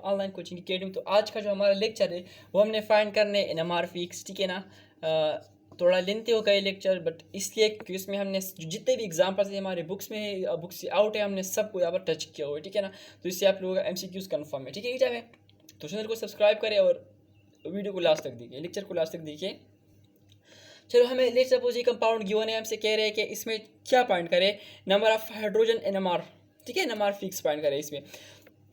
Online coaching academy. तो आज का जो हमारा लेक्चर है वो हमने फाइंड करने NMR फिक्स, ठीक है ना। थोड़ा लेंथी हो गया लेक्चर, बट इसलिए क्योंकि इसमें हमने जितने भी एग्जांपल्स है हमारे बुक्स में है, बुक्स से आउट है, हमने सबको यहाँ पर टच किया हुआ है, ठीक है ना। तो इससे आप लोगों का MCQs कन्फर्म है, ठीक है। एग्जाम है तो चैनल को सब्सक्राइब करें और वीडियो को लास्ट तक देखिए, लेक्चर को लास्ट तक देखिए। चलो, हमें लेट्स सपोज ये कंपाउंड गिवन है, हमसे कह रहे हैं कि इसमें क्या फाइंड करें, नंबर ऑफ हाइड्रोजन NMR, ठीक है, NMR फिक्स फाइंड करें इसमें।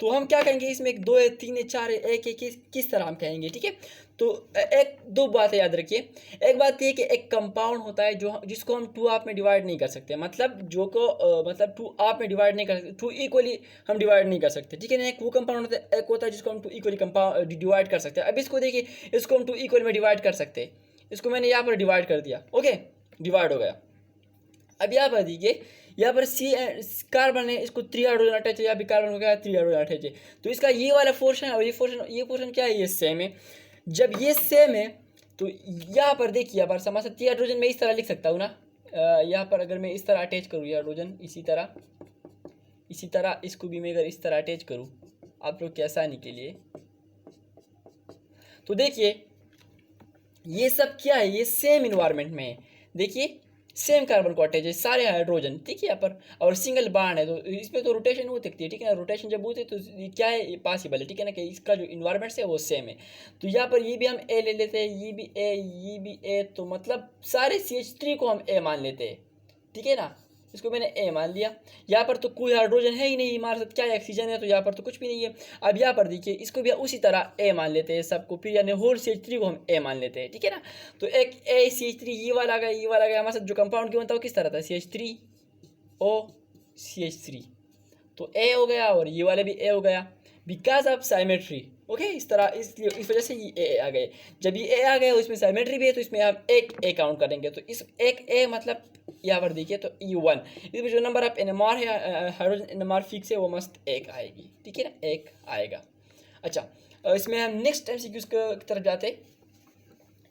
तो हम क्या कहेंगे, इसमें 2 है, 3 है, 4 है, 1 है, किस तरह हम कहेंगे, ठीक है। तो एक दो बातें याद रखिए। एक बात ये कि एक कंपाउंड होता है जो जिसको हम 2 आप में डिवाइड नहीं कर सकते, मतलब जो को मतलब 2 आप में डिवाइड नहीं कर सकते, 2 इक्वली हम डिवाइड नहीं कर सकते, ठीक है ना। एक वो कंपाउंड होता है, एक होता है जिसको हम 2 इक्वली डिवाइड कर सकते हैं। अब इसको देखिए, इसको हम 2 इक्वल में डिवाइड कर सकते हैं। इसको मैंने यहाँ पर डिवाइड कर दिया, ओके, डिवाइड हो गया। अब यहाँ पर देखिए, यहाँ पर सी कार्बन है, इसको 3 हाइड्रोजन अटैच है, यहाँ भी कार्बन हो गया 3 हाइड्रोजन अटैच है। तो इसका ये वाला पोर्शन है और ये पोर्शन क्या है, ये सेम है। जब ये सेम है तो यहाँ पर देखिए, यहाँ पर समझ 3 हाइड्रोजन मैं इस तरह लिख सकता हूँ ना। यहाँ पर अगर मैं इस तरह अटैच करूँ ये हाइड्रोजन, इसी तरह इसको भी मैं अगर इस तरह अटैच करूँ आप लोग की आसानी के लिए, तो देखिए ये सब क्या है, ये सेम इन्वायरमेंट में है। देखिए सेम कार्बन को अटैच है, सारे हाइड्रोजन, ठीक है यहाँ पर, और सिंगल बॉन्ड है, तो इसमें तो रोटेशन हो सकती है, ठीक है ना। रोटेशन जब होती है तो ये क्या है, ये पॉसिबल है, ठीक है ना, कि इसका जो इन्वायरमेंट है वो सेम है। तो यहाँ पर ये भी हम ए ले लेते हैं, ये भी ए, ये भी ए, तो मतलब सारे CH3 को हम ए मान लेते हैं, ठीक है ना। इसको मैंने ए मान लिया। यहाँ पर तो कोई हाइड्रोजन है ही नहीं, हमारे साथ क्या है, ऑक्सीजन है, तो यहाँ पर तो कुछ भी नहीं है। अब यहाँ पर देखिए, इसको भी उसी तरह ए मान लेते हैं सबको, फिर यानी होल CH3 को हम ए मान लेते हैं, ठीक है ना। तो एक ए CH3 ये वाला गया, ये वाला गया, हमारे साथ जो कंपाउंड क्यों बनता है वो किस तरह था, CH3OCH3, तो ए हो गया और ये वाले भी ए हो गया, बिकॉज ऑफ साइमेट्री, ओके। इस तरह इसलिए इस वजह से ये ए आ गए। जब ये ए आ गए इसमें साइमेट्री भी है, तो इसमें आप एक ए काउंट करेंगे, तो इस एक ए मतलब यहाँ पर देखिए तो E1, इसमें जो नंबर ऑफ NMR है, हाइड्रोजन NMR फिक्स है, वो मस्त एक आएगी, ठीक है ना, एक आएगा। अच्छा, इसमें हम नेक्स्ट MCQs की तरफ जाते हैं,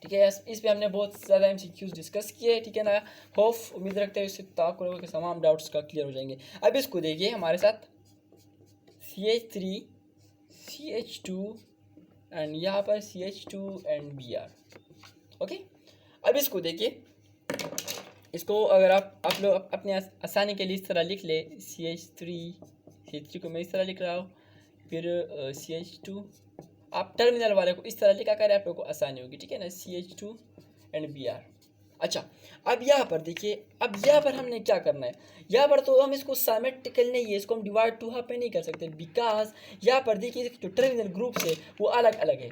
ठीक है। इस पे हमने बहुत ज़्यादा MCQs डिस्कस किए, ठीक है ना। होप उम्मीद रखते हैं इससे ताक़ के तमाम डाउट्स का क्लियर हो जाएंगे। अब इसको देखिए हमारे साथ CH3 CH2 एंड यहाँ पर CH2 एंड Br, ओके। अब इसको देखिए, इसको अगर आप लोग अपने आसानी के लिए इस तरह लिख ले, CH3 को मैं इस तरह लिख रहा हूँ, फिर CH2, आप टर्मिनल वाले को इस तरह लिखा करें, आप लोग को आसानी होगी, ठीक है ना, CH2 एंड Br। अच्छा, अब यहाँ पर देखिए, अब यहाँ पर हमने क्या करना है, यहाँ पर तो हम इसको सिमेट्रिकल नहीं है, इसको हम डिवाइड 2 हाफ में नहीं कर सकते, बिकॉज यहाँ पर देखिए जो टर्मिनल ग्रुप्स है वो अलग अलग है।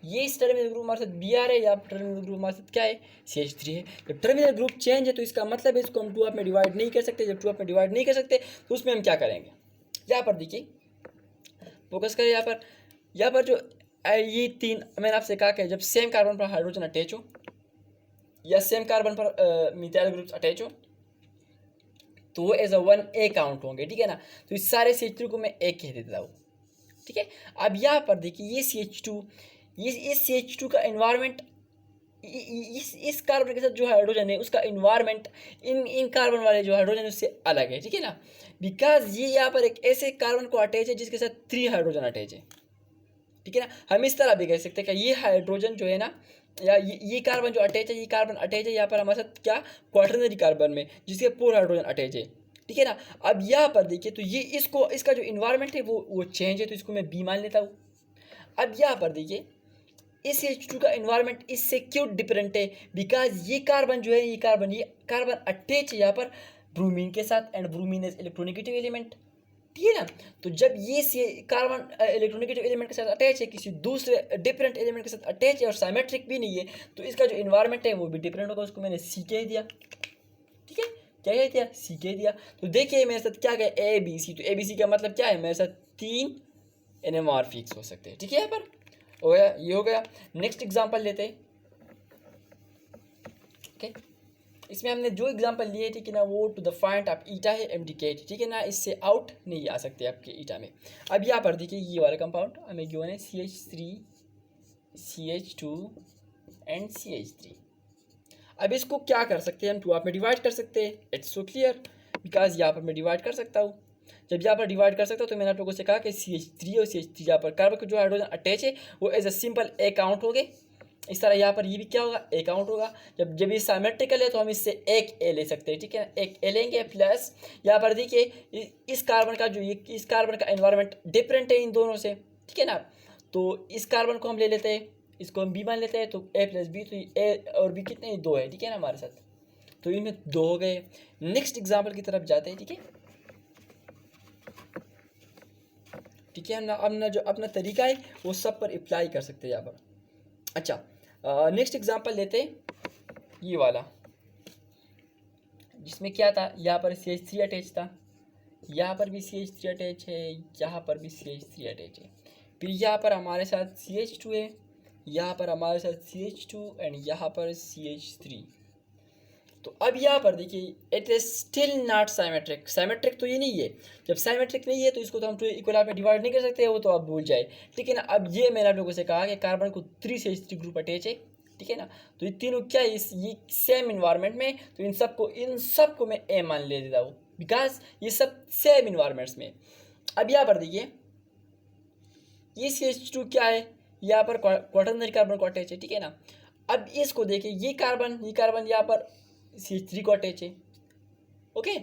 ये इस टर्मिनल ग्रुप हमारे साथ Br है, या टर्मिनल ग्रुप हमारे साथ क्या है, CH3 है। जब टर्मिनल ग्रुप चेंज है तो इसका मतलब है इसको हम 2 हाफ में डिवाइड नहीं कर सकते। जब 2 हाफ में डिवाइड नहीं कर सकते तो उसमें हम क्या करेंगे, यहाँ पर देखिए, फोकस करें यहाँ पर जो ये 3 मैंने आपसे कहा कि जब सेम कार्बन पर हाइड्रोजन अटैच हो या सेम कार्बन पर मिथाइल ग्रुप्स अटैच हो तो वो एज अ 1A काउंट होंगे, ठीक है ना। तो इस सारे CH3 को मैं एक कह देता हूँ, ठीक है। अब यहाँ पर देखिए ये CH2, ये CH2 का इन्वायरमेंट, इस कार्बन के साथ जो हाइड्रोजन है उसका इन्वायरमेंट इन कार्बन वाले जो हाइड्रोजन है उससे अलग है, ठीक है ना। बिकॉज ये यहाँ पर एक ऐसे कार्बन को अटैच है जिसके साथ 3 हाइड्रोजन अटैच है, ठीक है ना। हम इस तरह भी कह सकते हैं कि ये हाइड्रोजन जो है ना, या ये कार्बन जो अटैच है, ये कार्बन अटैच है यहाँ पर हमारे साथ क्या, क्वाटरनरी कार्बन में, जिसके 4 हाइड्रोजन अटैच है, ठीक है ना। अब यहाँ पर देखिए, तो ये इसका जो इन्वायरमेंट है वो चेंज है, तो इसको मैं बी मान लेता हूँ। अब यहाँ पर देखिए, इस H2 का इन्वायरमेंट इससे क्यों डिफरेंट है, बिकॉज ये कार्बन जो है, ये कार्बन अटैच है यहाँ पर ब्रोमीन के साथ, and bromine is electronegative element, ठीक है ना। तो जब ये कार्बन इलेक्ट्रोनेगेटिव एलिमेंट के साथ अटैच है, किसी दूसरे डिफरेंट एलिमेंट के साथ अटैच है और साइमेट्रिक भी नहीं है, तो इसका जो इन्वायरमेंट है वो भी डिफरेंट होगा। उसको मैंने C कह दिया, ठीक है, क्या कह दिया, C कह दिया। तो देखिए मेरे साथ क्या गया, ABC, तो ABC का मतलब क्या है, मेरे साथ 3 NMR फिक्स हो सकते हैं, ठीक है। यहाँ पर हो गया, ये हो गया। नेक्स्ट एग्जांपल लेते हैं, ओके। इसमें हमने जो एग्जांपल लिए, ठीक है ना, वो to the find of eta है, MDK, ठीक है ना, इससे आउट नहीं आ सकते आपके ईटा में। अब यहाँ पर देखिए ये वाला कंपाउंड हमें गिवन है CH3 CH2 एंड CH3। अब इसको क्या कर सकते हैं हम, 2 आप में डिवाइड कर सकते हैं, इट्स सो क्लियर, बिकॉज यहाँ पर मैं डिवाइड कर सकता हूँ, जब यहाँ पर डिवाइड कर सकता हूँ तो मैंने आप लोगों से कहा कि CH3 और CH3 यहाँ पर कार्बन के जो हाइड्रोजन अटैच है वो as a simple a count हो गए। इस तरह यहाँ पर ये भी क्या होगा, ए काउंट होगा। जब जब ये सिमेट्रिकल है तो हम इससे एक ए ले सकते हैं, ठीक है ना, एक ए लेंगे। प्लस यहाँ पर देखिए इस कार्बन का जो ये इस कार्बन का एनवायरनमेंट डिफरेंट है इन दोनों से, ठीक है ना। तो इस कार्बन को हम ले लेते हैं, इसको हम बी मान लेते हैं, तो ए प्लस बी, तो ए और बी कितने, 2 है, ठीक है ना हमारे साथ। तो इनमें 2 हो गए। नेक्स्ट एग्जाम्पल की तरफ जाते हैं, ठीक है। ठीक है, हम ना अपना जो अपना तरीका है वो सब पर अप्लाई कर सकते हैं यहाँ पर। अच्छा, नेक्स्ट एग्जांपल लेते हैं ये वाला, जिसमें क्या था, यहाँ पर CH3 अटैच था, यहाँ पर भी CH3 अटैच है, यहाँ पर भी CH3 अटैच है। फिर यहाँ पर हमारे साथ CH2 है, यहाँ पर हमारे साथ CH2 एंड यहाँ पर CH3। तो अब यहाँ पर देखिए it is still not symmetric. Symmetric तो ये नहीं है। जब साइमेट्रिक नहीं है तो इसको तो हम 2 इक्वल में डिवाइड नहीं कर सकते, वो तो आप भूल जाए, ठीक है ना। अब ये मैंने आप लोगों से कहा कि कार्बन को 3CH3 ग्रुप अटैच है, ठीक है ना। तो ये तीनों क्या है, ये सेम इन्वायरमेंट में, तो इन सबको मैं ए मान ले देता हूँ, बिकॉज ये सब सेम इन्वायरमेंट्स में। अब यहाँ पर देखिए ये CH2 क्या है, यहाँ पर क्वाटरनरी कार्बन को अटैच है, ठीक है ना। अब इसको देखिए ये कार्बन यहाँ पर CH3 को अटैच है, ओके।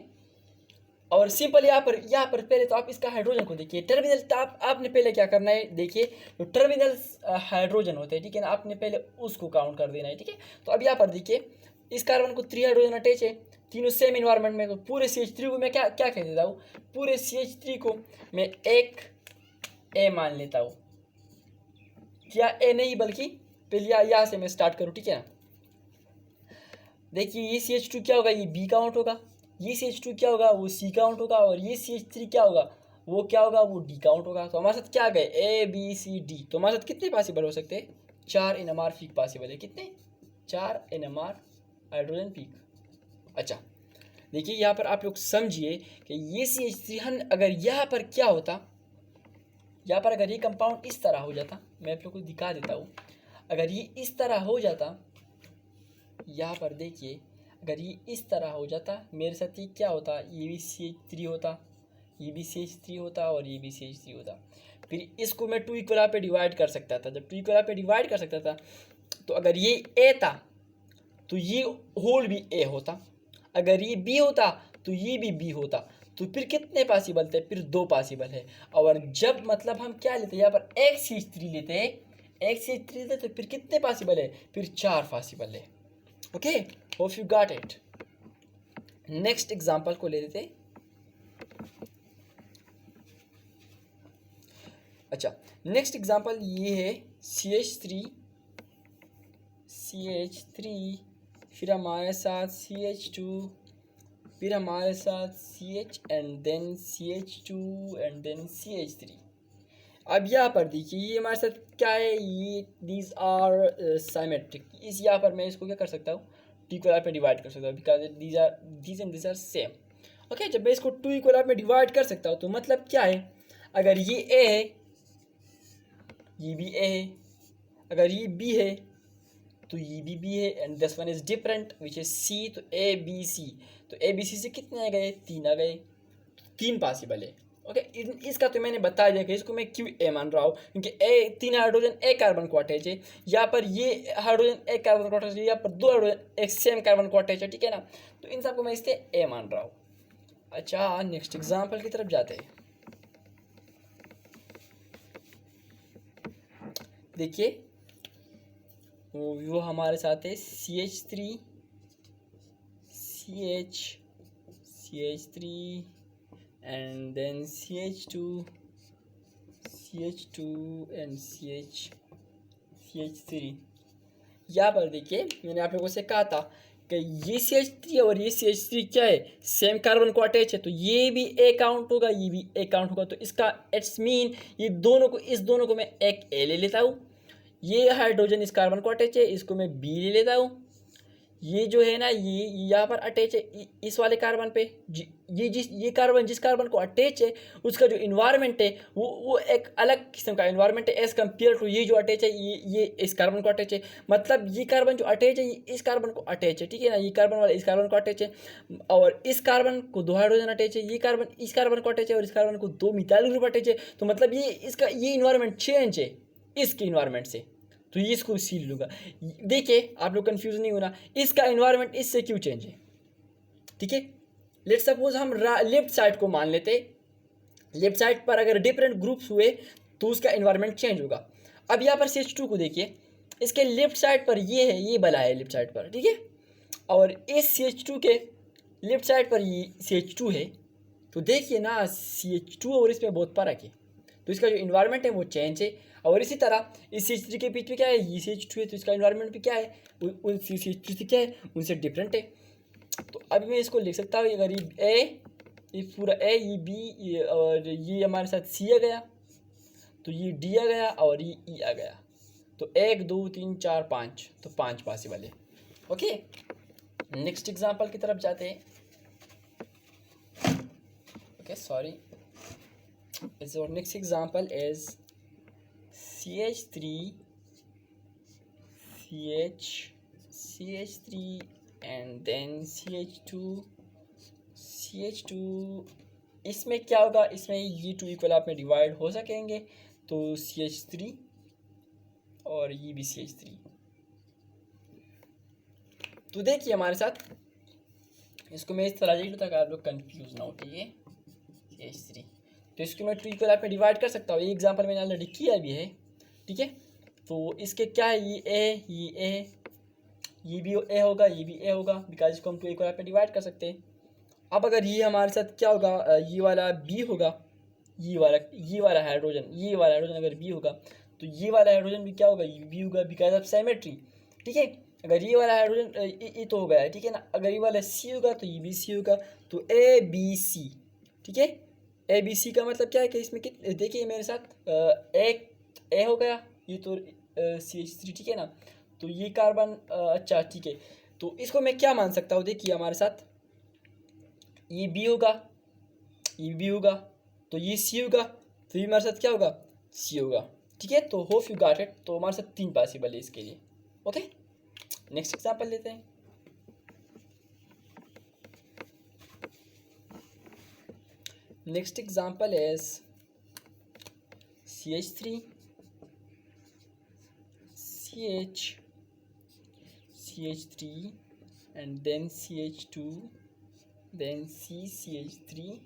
और सिंपल यहाँ पर पहले तो आप इसका हाइड्रोजन को देखिए, टर्मिनल। तो आपने पहले क्या करना है, देखिए जो टर्मिनल हाइड्रोजन होते हैं, ठीक है ना, आपने पहले उसको काउंट कर देना है, ठीक है। तो अब यहाँ पर देखिए इस कार्बन को 3 हाइड्रोजन अटैच है, तीनों सेम इन्वायरमेंट में। तो पूरे CH3 को मैं क्या क्या कह देता हूँ, पूरे CH3 को मैं एक ए मान लेता हूँ। क्या ए नहीं, बल्कि पहले यहाँ से मैं स्टार्ट करूँ, ठीक है ना। देखिए ये CH2 क्या होगा, ये बी काउंट होगा, ये CH2 क्या होगा, वो सी काउंट होगा, और ये CH3 क्या होगा, वो क्या होगा, वो डी काउंट होगा। तो हमारे साथ क्या गए, ए बी सी डी। तो हमारे साथ कितने पॉसिबल हो सकते हैं, 4 NMR पीक पॉसिबल है। कितने, 4 NMR हाइड्रोजन पीक। अच्छा देखिए यहाँ पर आप लोग समझिए कि ये CH3 हम अगर यहाँ पर क्या होता, यहाँ पर अगर ये कंपाउंड इस तरह हो जाता, मैं आप लोग को दिखा देता हूँ। अगर ये इस तरह हो जाता, यहाँ पर देखिए अगर ये इस तरह हो जाता, मेरे साथ ये क्या होता, ये भी CH3 होता, ये भी CH3 होता, और ये भी CH3 होता। फिर इसको मैं 2 इक्वल पे डिवाइड कर सकता था। जब 2 इक्वल पे डिवाइड कर सकता था, तो अगर ये ए था तो ये होल भी ए होता, अगर ये बी होता तो ये भी बी होता। तो फिर कितने पॉसिबल थे, फिर 2 पॉसिबल है। और जब मतलब हम क्या लेते हैं, यहाँ पर एक CH3 लेते हैं, एक CH3 लेते, तो फिर कितने पॉसिबल है, फिर 4 पॉसिबल है। Okay, hope you got it. Next example को ले लेते। अच्छा, नेक्स्ट एग्जांपल ये है CH3, फिर हमारे साथ CH2, फिर हमारे साथ CH and then CH2 and then CH3। अब यहाँ पर देखिए ये हमारे साथ क्या है, ये दीज आर साइमेट्रिक। इस यहाँ पर मैं इसको क्या कर सकता हूँ, 2 इक्वल पे डिवाइड कर सकता हूँ, because these are same. Okay, जब मैं इसको 2 इक्वल में डिवाइड कर सकता हूँ तो मतलब क्या है, अगर ये ए है, ये भी ए है, अगर ये बी है तो ये भी बी है, and this one is different which is C. तो ए बी सी, तो ए बी सी से कितने आ गए, 3 आ गए, 3 पॉसिबल है। ओके, इसका तो मैंने बता दिया कि इसको मैं क्यों ए मान रहा हूँ, क्योंकि ए 3 हाइड्रोजन एक कार्बन को अटैच है, यहाँ पर ये हाइड्रोजन एक कार्बन को अटैच है, यहाँ पर 2 हाइड्रोजन एक सेम कार्बन को अटैच है, ठीक है ना। तो इन सबको मैं इससे ए मान रहा हूँ। अच्छा, नेक्स्ट एग्जाम्पल की तरफ जाते हैं। देखिए वो हमारे साथ है CH3, CH3 and then CH2 and CH3। यहाँ पर देखिए मैंने आप लोगों से कहा था कि ये CH3 और ये CH3 क्या है, सेम कार्बन को अटैच है, तो ये भी ए काउंट होगा, ये भी ए काउंट होगा। तो इसका इट्स मीन ये दोनों को, इस दोनों को मैं एक ए ले लेता हूँ। ये हाइड्रोजन इस कार्बन को अटैच है, इसको मैं बी ले लेता हूँ। ये जो है ना ये यहाँ पर अटैच है इस वाले कार्बन पे, ये कार्बन जिस कार्बन को अटैच है उसका जो इन्वायरमेंट है वो एक अलग किस्म का इन्वायरमेंट है एज कम्पेयर टू ये जो अटैच है ये इस कार्बन को अटैच है। मतलब ये कार्बन जो अटैच है ये इस कार्बन को अटैच है, ठीक है ना, ये कार्बन वाला इस कार्बन को अटैच है और इस कार्बन को 2 हाइड्रोजन अटैच है, ये कार्बन इस कार्बन को अटैच है और इस कार्बन को 2 मिथाइल ग्रुप अटैच है। तो मतलब ये इसका ये इन्वायरमेंट चेंज है इसके इन्वायरमेंट से, तो ये इसको सील लूँगा। देखिए आप लोग कंफ्यूज नहीं होना, इसका इन्वायरमेंट इससे क्यों चेंज है, ठीक है। लेट्स सपोज हम लेफ्ट साइड को मान लेते, लेफ्ट साइड पर अगर डिफरेंट ग्रुप्स हुए तो उसका इन्वायरमेंट चेंज होगा। अब यहाँ पर CH2 को देखिए, इसके लेफ्ट साइड पर ये है, ये बला है लेफ्ट साइड पर, ठीक है, और इस CH2 के लेफ्ट साइड पर ये CH2 है। तो देखिए ना CH2 और इसमें बहुत फर्क है, तो इसका जो इन्वायरमेंट है वो चेंज है। और इसी तरह इस CH3 के बीच में क्या है, ये CH2 है, तो इसका इन्वायरमेंट भी क्या है उन CH2 से क्या है उनसे डिफरेंट है। तो अभी मैं इसको लिख सकता हूँ, अगर ये पूरा ए, ये बी, और ये हमारे साथ C आ गया, तो ये D आ गया और ये E आ गया, तो 1 2 3 4 5, तो 5 पॉसिबल है। ओके, नेक्स्ट एग्जांपल की तरफ जाते हैं। Okay sorry, so next example is CH3 and then CH2 इसमें क्या होगा, इसमें ये 2 इक्वल आप में डिवाइड हो सकेंगे, तो CH3 और ये भी CH3। तो देखिए हमारे साथ इसको मैं इस तरह लिख लूँ ताकि आप लोग कंफ्यूज ना हो, ठीक है। CH3 तो इसको मैं 2 इक्वल आप में डिवाइड कर सकता हूँ, ये एग्जांपल मैंने ऑलरेडी किया भी है, ठीक है। तो इसके क्या है, ये A है, ये भी A होगा, ये भी A होगा, बिकॉज इसको हम 2 इक्वल आप में डिवाइड कर सकते हैं। अब अगर ये हमारे साथ क्या होगा, ये वाला B होगा, ये वाला हाइड्रोजन अगर B होगा तो ये वाला हाइड्रोजन भी क्या होगा, ये B होगा, बिकॉज ऑफ सिमेट्री, ठीक है। अगर ये वाला हाइड्रोजन ये तो हो गया, ठीक है ना, अगर ये वाला C होगा तो ये भी C होगा, तो ABC, ठीक है। ABC का मतलब क्या है कि इसमें देखिए मेरे साथ एक A हो गया, ये तो CH3, ठीक है ना, तो ये कार्बन अच्छा ठीक है, तो इसको मैं क्या मान सकता हूँ, देखिए हमारे साथ ये B होगा, ये B होगा, तो ये C होगा, तो ये हमारे साथ क्या होगा, C होगा, ठीक है। तो होप यू गॉट इट, तो हमारे साथ 3 पॉसिबल है इसके लिए। ओके, नेक्स्ट एग्जांपल लेते हैं। Next example is CH3 CH3 and then CH2 then CH3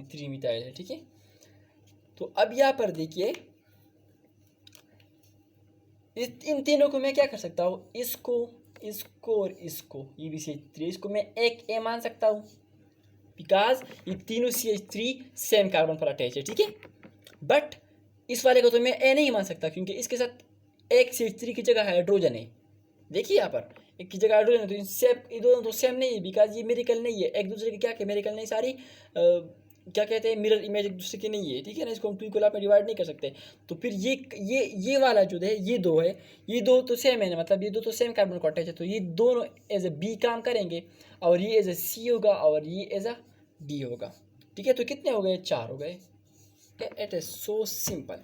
3 methyl है, ठीक है। तो अब यहाँ पर देखिए इन तीनों को मैं क्या कर सकता हूँ, इसको और इसको, ये भी CH3, इसको मैं एक A मान सकता हूँ बिकॉज ये तीनों CH3 सेम कार्बन पर अटैच है, ठीक है। बट इस वाले को तो मैं A नहीं मान सकता क्योंकि इसके साथ एक CH3 की जगह हाइड्रोजन है, देखिए यहाँ पर एक की जगह हाइड्रोजन है, तो ये दोनों तो सेम नहीं है बिकॉज ये मेरिकल नहीं है, एक दूसरे की क्या मेरिकल नहीं, सारी क्या कहते हैं मिरर इमेज एक दूसरे की नहीं है, ठीक है ना, इसको हम 2 इक्वल में डिवाइड नहीं कर सकते। तो फिर ये वाला जो है ये 2 है, ये 2 तो सेम है ना, मतलब ये 2 तो सेम कार्बन को अटैच है, तो ये दोनों एज ए B काम करेंगे और ये एज ए C होगा और ये एज अ D होगा, ठीक है। तो कितने हो गए, 4 हो गए। It is so simple.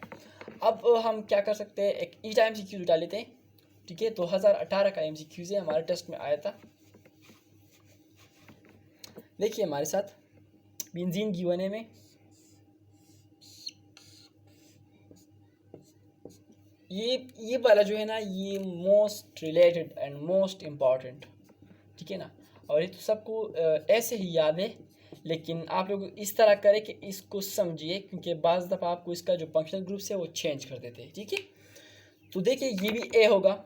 अब हम क्या कर सकते हैं, एक ईच MCQ उठा लेते हैं, ठीक है। 2018 का MCQ है, हमारे टेस्ट में आया था। देखिए हमारे साथ बेंजीन गिवन है में ये वाला जो है ना ये most related and most important, ठीक है ना, और ये तो सबको ऐसे ही याद है, लेकिन आप लोग इस तरह करें कि इसको समझिए क्योंकि बाज़ दफ़ा आपको इसका जो फंक्शनल ग्रुप है वो चेंज कर देते हैं, ठीक है। तो देखिए ये भी A होगा,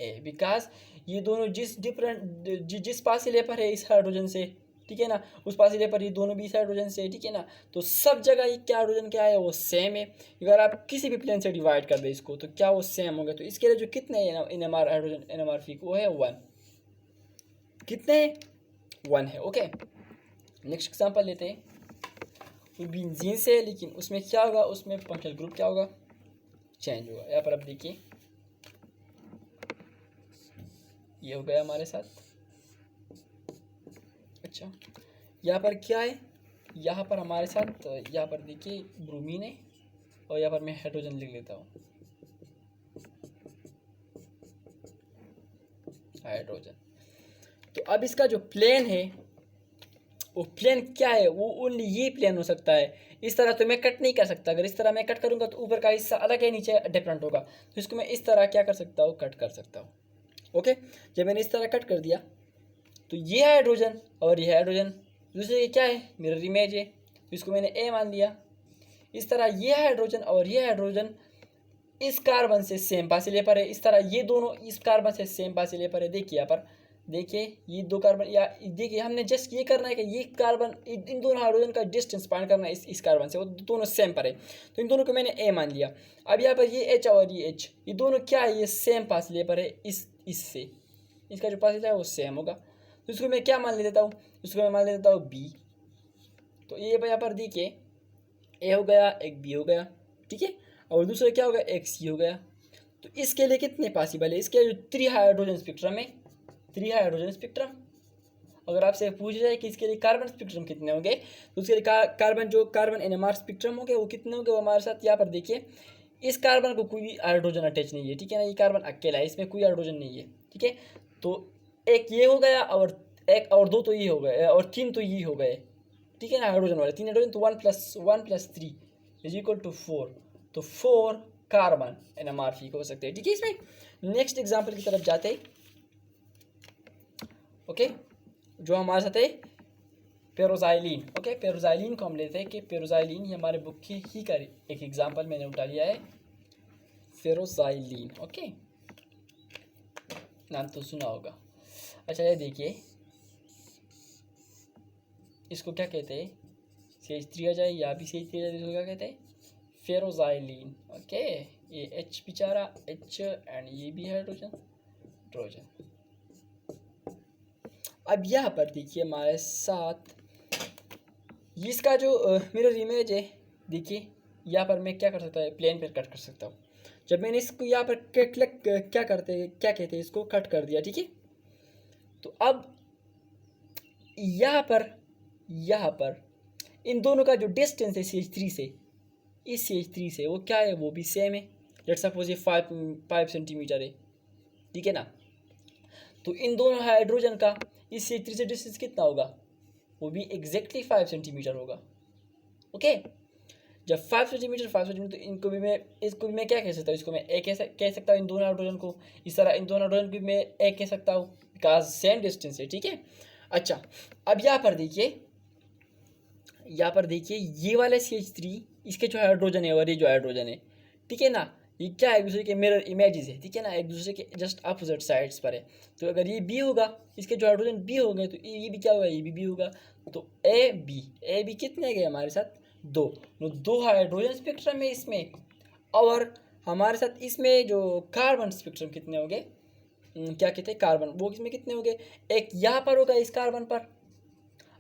ए बिकॉज ये दोनों जिस फासिले पर है इस हाइड्रोजन से, ठीक है ना, उस फासिले पर ये दोनों भी इस हाइड्रोजन से, ठीक है ना, तो सब जगह ये क्या हाइड्रोजन क्या है वो सेम है। अगर आप किसी भी प्लेन से डिवाइड कर दे इसको तो क्या वो सेम होंगे, तो इसके लिए जो कितने NMR हाइड्रोजन NMR फीक वो है 1, कितने 1 है। ओके, नेक्स्ट एग्जांपल लेते हैं। बेंजीन से, लेकिन उसमें क्या होगा, उसमें फंक्शनल ग्रुप क्या होगा, चेंज होगा। यहाँ पर अब देखिए ये हो गया हमारे साथ। अच्छा यहाँ पर क्या है, यहाँ पर हमारे साथ यहाँ पर देखिए ब्रोमीन है और यहाँ पर मैं हाइड्रोजन लिख लेता हूँ, हाइड्रोजन। तो अब इसका जो प्लेन है वो प्लेन क्या है, वो ओनली ये प्लेन हो सकता है। इस तरह तो मैं कट नहीं कर सकता, अगर इस तरह मैं कट करूँगा तो ऊपर का हिस्सा अलग है, नीचे डिफरेंट होगा। तो इसको मैं इस तरह क्या कर सकता हूँ, कट कर सकता हूँ। ओके, जब मैंने इस तरह कट कर दिया तो ये है हाइड्रोजन और ये हाइड्रोजन, दूसरे ये क्या है, मिरर इमेज है, तो इसको मैंने ए मान लिया। इस तरह ये हाइड्रोजन और ये हाइड्रोजन इस कार्बन से सेम फासिले पर है, इस तरह ये दोनों इस कार्बन से सेम फासिले पर है। देखिए यहाँ पर देखिए ये दो कार्बन, या देखिए हमने जस्ट ये करना है कि ये कार्बन इन दोनों हाइड्रोजन का डिस्टेंस फाइंड करना है इस कार्बन से, वो दोनों सेम पर है, तो इन दोनों को मैंने ए मान लिया। अब यहाँ पर ये एच और ये एच, ये दोनों क्या है, ये सेम फासले पर है इससे, इसका जो फासला है वो सेम होगा। तो इसको मैं क्या मान लेता हूँ, इसको मैं मान लेता हूँ बी। तो ये यहाँ पर देखिए ए हो गया, एक बी हो गया, ठीक है, और दूसरा क्या होगा, एक सी हो गया। तो इसके लिए कितने पॉसिबल है, इसके जो 3 हाइड्रोजन स्पेक्ट्रम है, 3 हाइड्रोजन स्पेक्ट्रम। अगर आपसे पूछ जाए कि इसके लिए कार्बन स्पेक्ट्रम कितने होंगे, तो उसके लिए कार्बन जो कार्बन एनएमआर स्पेक्ट्रम होंगे वो कितने होंगे, वो हमारे साथ यहाँ पर देखिए इस कार्बन को कोई भी हाइड्रोजन अटैच नहीं है, ठीक है ना, ये कार्बन अकेला है, इसमें कोई हाइड्रोजन नहीं है, ठीक है। तो एक ये हो गया और एक और दो तो ये हो गए और 3 तो ये हो गए, ठीक है ना, हाइड्रोजन वाले 3 हाइड्रोजन, तो 1+1+3 इज इक्वल टू 4, तो 4 कार्बन एनएमआर फीक हो सकते हैं, ठीक है। इसमें नेक्स्ट एग्जाम्पल की तरफ जाते हैं। ओके, जो हमारे साथ है पेरोजाइलिन। ओके, पेरोजाइलिन को हम लेते हैं कि पेरोजाइलिन ये हमारे बुक की ही का एक एग्जाम्पल मैंने उठा लिया है, पेरोजाइलिन। ओके, नाम तो सुना होगा। अच्छा ये देखिए इसको क्या कहते हैं, CH3 आ जाए या भी CH3 आ जाए, इसको क्या कहते हैं, फेरोजाइलिन। ओके, ये H बेचारा H एंड ये भी हाइड्रोजन हाइड्रोजन। अब यहाँ पर देखिए हमारे साथ इसका जो मिरर इमेज है, देखिए यहाँ पर मैं क्या कर सकता है, प्लेन पर कट कर सकता हूँ। जब मैंने इसको यहाँ पर क्या कहते हैं इसको कट कर दिया, ठीक है। तो अब यहाँ पर इन दोनों का जो डिस्टेंस है CH3 से, इस CH3 से वो क्या है, वो भी सेम है। लेट्स सपोज ये 5 सेंटीमीटर है, ठीक है ना। तो इन दोनों हाइड्रोजन का इस CH3 से डिस्टेंस कितना होगा, वो भी एग्जैक्टली 5 सेंटीमीटर होगा। ओके, जब 5 सेंटीमीटर तो इसको भी मैं क्या कह सकता हूँ, इसको मैं ए कह सकता हूँ इन दोनों हाइड्रोजन को। इस तरह इन दोनों हाइड्रोजन को मैं ए कह सकता हूँ, बिकॉज सेम डिस्टेंस है, ठीक है। अच्छा अब यहाँ पर देखिए ये वाला CH3 इसके जो हाइड्रोजन है और ये जो हाइड्रोजन है, ठीक है ना, ये क्या है, एक दूसरे के मिरर इमेजेस है, ठीक है ना, एक दूसरे के जस्ट अपोजिट साइड्स पर है। तो अगर ये बी होगा, इसके जो हाइड्रोजन बी हो गए, तो ये भी क्या होगा, ये भी बी होगा। तो ए बी कितने गए हमारे साथ, 2 हाइड्रोजन स्पेक्ट्रम है इसमें, और हमारे साथ इसमें जो कार्बन स्पेक्ट्रम कितने हो गए, क्या कहते हैं कार्बन, वो इसमें कितने हो गए, एक यहाँ पर होगा इस कार्बन पर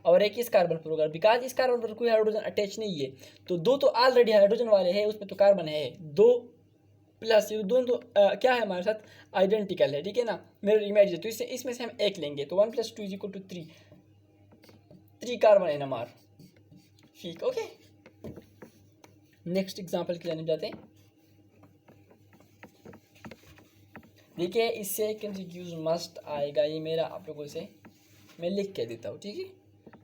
और एक इस कार्बन पर होगा। बिकॉज इस कार्बन पर कोई हाइड्रोजन अटैच नहीं है, तो 2 तो ऑलरेडी हाइड्रोजन वाले हैं, उसमें तो कार्बन है 2 प्लस ये दोनों तो क्या है हमारे साथ आइडेंटिकल है, ठीक है ना, मिरर इमेज है। तो इसमें से हम एक लेंगे, तो 1+2 is equal to 3 carbon NMR ठीक। ओके, नेक्स्ट एग्जांपल की जाने जाते हैं। देखिए इससे कंफ्यूज मस्ट आएगा, ये मेरा आप लोगों से मैं लिख के देता हूँ, ठीक है,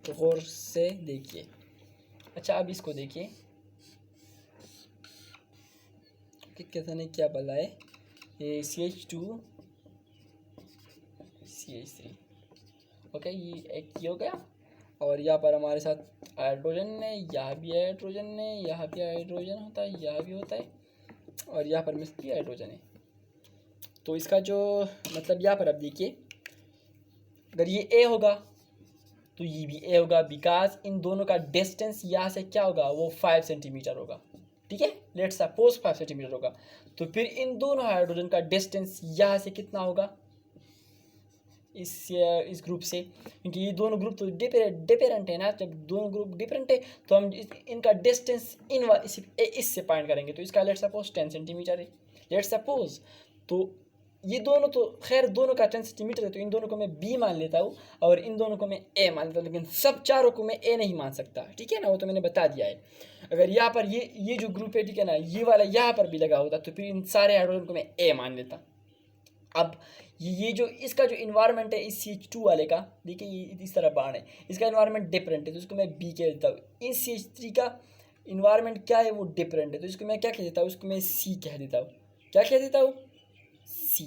तो गौर से देखिए। अच्छा अब इसको देखिए कि कैसे ने क्या बोला है, ये CH2 CH3। ओके, ये एक ये हो गया, और यहाँ पर हमारे साथ हाइड्रोजन है, यहाँ भी हाइड्रोजन है, यहाँ भी हाइड्रोजन होता है, यहाँ भी होता है, और यहाँ पर भी हाइड्रोजन है। तो इसका जो मतलब यहाँ पर अब देखिए अगर ये ए होगा तो ये भी ए होगा, बिकॉज इन दोनों का डिस्टेंस यहाँ से क्या होगा, वो 5 सेंटीमीटर होगा, ठीक है, लेट्स सपोज 5 सेंटीमीटर होगा। तो फिर इन दोनों हाइड्रोजन का डिस्टेंस यहाँ से कितना होगा, इस ग्रुप से, क्योंकि ये दोनों ग्रुप तो डिफरेंट है ना। जब दोनों ग्रुप डिफरेंट है तो हम इनका डिस्टेंस इससे पॉइंट करेंगे। तो इसका लेट्स सपोज 10 सेंटीमीटर है, लेट्स सपोज। तो ये दोनों तो खैर दोनों का 10 सेंटीमीटर है, तो इन दोनों को मैं बी मान लेता हूँ और इन दोनों को मैं ए मान लेता हूँ, लेकिन सब चारों को मैं ए नहीं मान सकता, ठीक है ना। वो तो मैंने बता दिया है। अगर यहाँ पर ये जो ग्रुप है, ठीक है ना, ये वाला यहाँ पर भी लगा होता तो फिर इन सारे हाइड्रोजन को मैं ए मान लेता। अब ये जो इसका जो इन्वायरमेंट है इस CH2 वाले का, देखिए ये इस तरह बाण है, इसका इन्वायरमेंट डिफरेंट है, तो इसको मैं बी कह देता हूँ। इस CH3 का इन्वायरमेंट क्या है, वो डिफरेंट है, तो इसको मैं क्या कह देता हूँ, इसको मैं सी कह देता हूँ। क्या कह देता हूँ, सी।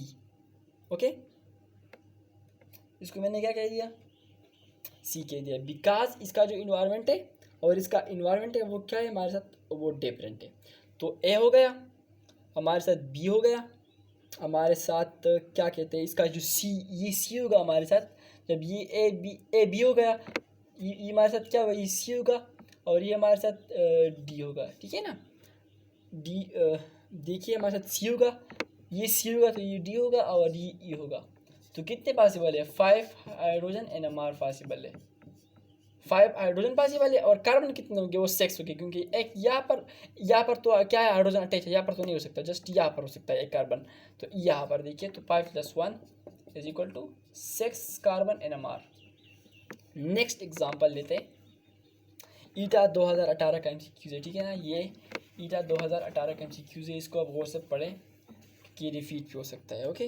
ओके, इसको मैंने क्या कह दिया, सी कह दिया, बिकॉज इसका जो इन्वायरमेंट है और इसका इन्वायरमेंट है वो क्या है हमारे साथ, वो डिफरेंट है। तो ए हो गया हमारे साथ, बी हो गया हमारे साथ, क्या कहते हैं इसका जो सी, ये सी होगा हमारे साथ। जब ये ए बी हो गया, ये हमारे साथ क्या होगा, ये सी होगा और ये हमारे साथ डी होगा, ठीक है ना। डी देखिए हमारे साथ सी होगा, ये सी होगा तो ये डी होगा और ये ई होगा। तो कितने पॉसिबल है, 5 हाइड्रोजन NMR पॉसिबल है, 5 हाइड्रोजन पॉसिबल है। और कार्बन कितने होंगे, वो 6 होंगे, क्योंकि एक यहाँ पर तो क्या है, हाइड्रोजन अटैच है, यहाँ पर तो नहीं हो सकता, जस्ट यहाँ पर हो सकता है एक कार्बन। तो यहाँ पर देखिए, तो 5 + 1 = 6 कार्बन NMR। नेक्स्ट एग्जाम्पल लेते हैं, ईटा 2018 का MCQ है, ठीक है ना। ये ईटा 2018 का MCQ है, इसको आप गौर से पढ़ें कि रिपीट हो सकता है। ओके,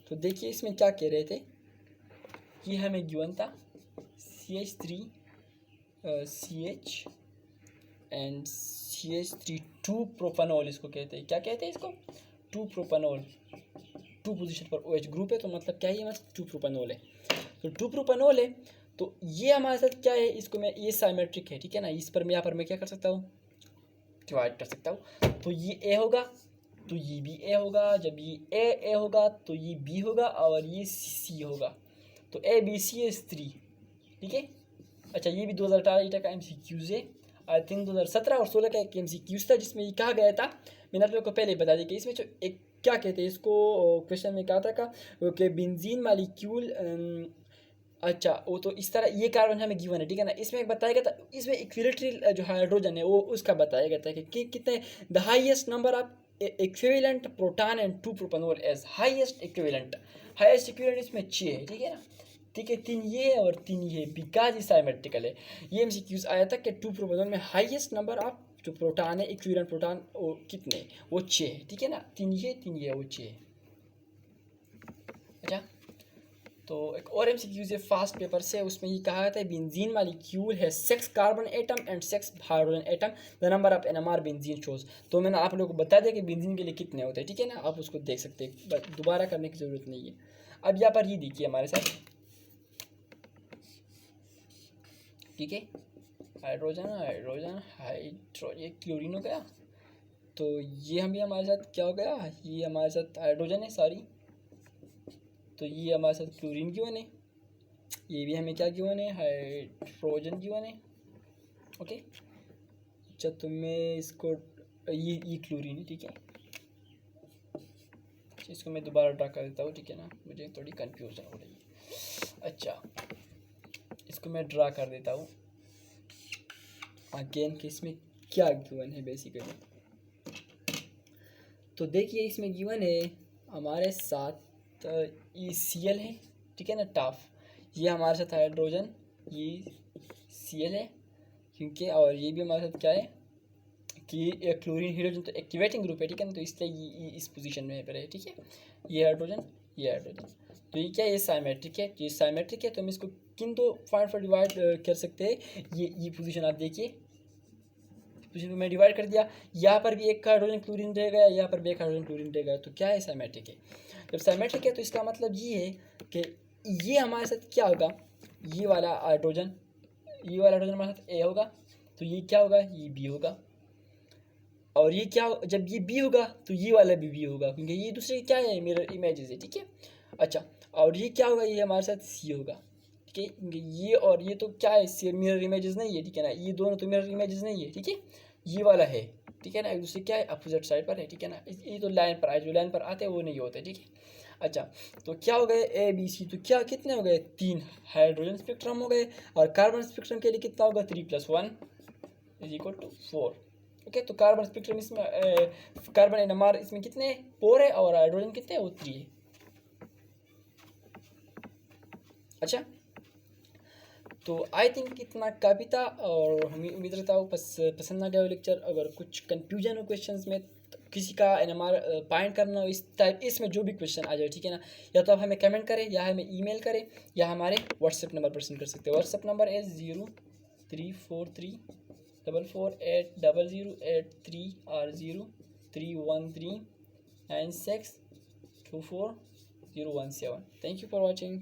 तो देखिए इसमें क्या कह रहे थे कि हमें गिवन था CH3 CH एंड CH3 2 प्रोपानॉल, इसको कहते हैं, क्या कहते हैं इसको, 2 प्रोपानॉल। 2 पोजीशन पर OH ग्रुप है, तो मतलब क्या है, मतलब 2 प्रोपानॉल है। तो 2 प्रोपानॉल है, तो ये हमारे साथ क्या है, इसको मैं, ये साइमेट्रिक है, ठीक है ना। इस पर मैं यहाँ पर मैं क्या कर सकता हूँ, डिवाइड कर सकता हूँ। तो ये ए होगा तो ये भी ए होगा, जब ये ए होगा तो ये बी होगा और ये सी होगा। तो ABCH3, ठीक है। अच्छा, ये भी 2018 ईटा का MCQ है। आई थिंक 2017 और 16 का एक MCQ था जिसमें ये कहा गया था, मैंने आप लोगों को पहले बता दिया कि इसमें जो एक क्या कहते हैं इसको, क्वेश्चन में कहा था कि बेंजीन मालिक्यूल, अच्छा वो तो इस तरह ये कार्बन हमें गिवन है, ठीक है ना। इसमें बताया गया था, इसमें इक्विलिटरी जो हाइड्रोजन है वो उसका बताया गया था कि कितने, the highest number of equivalent proton and 2 propanol as highest equivalent इसमें 6 है, ठीक है ना। ठीक है, 3 ये है और 3 ये, बिकॉज ये साइमेट्रिकल है। ये MCQs आया था कि 2 प्रोपानॉल में हाईएस्ट नंबर ऑफ जो प्रोटॉन है, इक्विवेलेंट प्रोटॉन वो कितने, वो 6 है, ठीक है ना। 3 ये वो 6 है। अच्छा, तो एक और MCQ है फास्ट पेपर से, उसमें ये कहा था बेंजीन मालिक्यूल है 6 carbon atom and 6 hydrogen atom, the number of NMR benzene shows. तो मैंने आप लोगों को बता दिया कि बेंजीन के लिए कितने होते हैं, ठीक है ना। आप उसको देख सकते हैं, दोबारा करने की ज़रूरत नहीं है। अब यहाँ पर ये देखिए हमारे साथ, ठीक है, हाइड्रोजन ये क्लोरीन हो गया। तो ये हम भी हमारे साथ क्या हो गया, ये हमारे साथ हाइड्रोजन है, सॉरी। तो ये हमारे साथ क्लोरीन गिवन है, ये भी हमें क्या गिवन है, हाइड्रोजन गिवन है। ओके, अच्छा, तो मैं इसको, ये क्लोरीन है, ठीक है। इसको मैं दोबारा ड्रा कर देता हूँ, ठीक है ना, मुझे थोड़ी कन्फ्यूजन हो रही है। अच्छा, इसको मैं ड्रा कर देता हूँ अगेन कि इसमें क्या गिवन है बेसिकली। तो देखिए इसमें गिवन है हमारे साथ ये Cl है, ठीक है ना, टॉप। ये हमारे साथ हाइड्रोजन, ये Cl है, क्योंकि और ये भी हमारे साथ क्या है कि क्लोरीन हाइड्रोजन तो एक्टिवेटिंग ग्रुप है, ठीक है ना। तो इसलिए ये इस पोजीशन में पर है, ठीक है। ये हाइड्रोजन, ये हाइड्रोजन, तो ये क्या है, ये साइमेट्रिक है। ये साइमेट्रिक है तो हम इसको किन दो पॉइंट पर डिवाइड कर सकते हैं। ये पोजीशन आप देखिए, पोजीशन को मैं डिवाइड कर दिया। यहाँ पर भी एक हाइड्रोजन क्लोरीन रहेगा, यहाँ पर भी एक हाइड्रोजन क्लोरीन रहेगा, तो क्या है, साइमेट्रिक है। जब साइमेट्रिक है तो इसका मतलब ये है कि ये हमारे साथ क्या होगा, ये वाला हाइड्रोजन हमारे साथ ए होगा, तो ये क्या होगा, ये बी होगा। और ये क्या, जब ये बी होगा तो ये वाला भी बी होगा, क्योंकि ये दूसरे क्या है, मिरर इमेजेस है, ठीक है। अच्छा, और ये क्या होगा, ये हमारे साथ सी होगा, ठीक है, क्योंकि ये और ये तो क्या है, मिरर इमेजेस नहीं है, ठीक है ना। ये दोनों तो मिरर इमेजेस नहीं है, ठीक है। ये वाला है, ठीक है ना, एक दूसरे क्या है, अपोजिट साइड पर है, ठीक है ना। ये तो लाइन पर आए, जो लाइन पर आते हैं वो नहीं होते, ठीक है। अच्छा, तो क्या हो गए ए बी सी, तो क्या कितने हो गए 3 हाइड्रोजन स्पेक्ट्रम हो गए, और कार्बन स्पेक्ट्रम के लिए कितना होगा 3 + 1 = 4। ओके, तो कार्बन स्पेक्ट्रम इसमें कार्बन NMR इसमें कितने 4 है, और हाइड्रोजन कितने वो 3 है। अच्छा, तो आई थिंक इतना काफ़ी था, और हमें उम्मीद रहता हो पसंद आ गया हो लेक्चर। अगर कुछ कन्फ्यूजन हो क्वेश्चंस में, तो किसी का NMR फाइंड करना हो इस टाइप, इसमें जो भी क्वेश्चन आ जाए, ठीक है ना, या तो आप हमें कमेंट करें, या हमें ईमेल करें, या हमारे व्हाट्सएप नंबर पर सेंड कर सकते हैं। व्हाट्सएप नंबर है 0343448008 और 03139624 017। Thank you for watching.